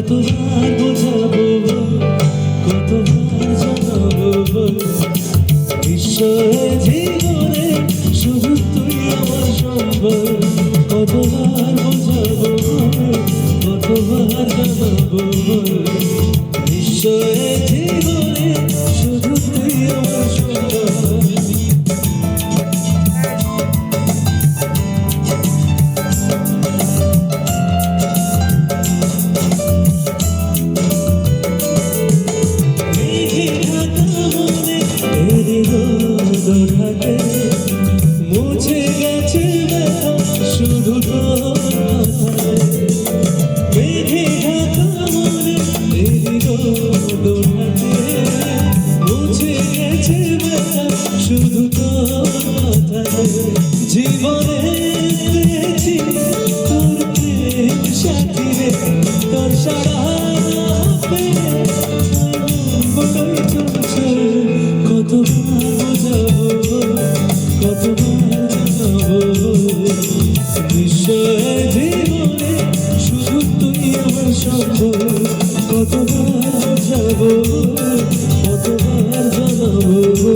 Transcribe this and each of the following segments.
কতবার বোঝাবো কতবার জানাবো ঈশ্বরের জীবনে শুধু তুই আমার সম্বল কতবার বোঝাবো কতবার জানাবো ঈশ্বরের জীবনে শুধু তুই আমার সম্বল মুছে গেছে শুধু মেঘে ঢাকা মনে মুছে গেছে শুধু জীবনে পেয়েছি তোর প্রেম সাথী রে তোর সারা বড়ই চলছে কতবার বোঝাবো কতবার জানাবো ঈশ্বরের জীবনে শুধু তুই আমার সম্বল কতবার বোঝাবো কতবার জানাবো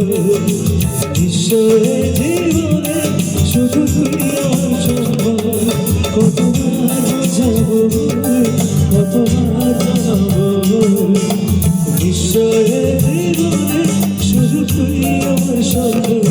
ঈশ্বরের জীবনে শুধু তুই আমার সম্বল কতবার বোঝাবো কতবার জানাবো ঈশ্বরের জীবনে শুধু তুই আমার সম্বল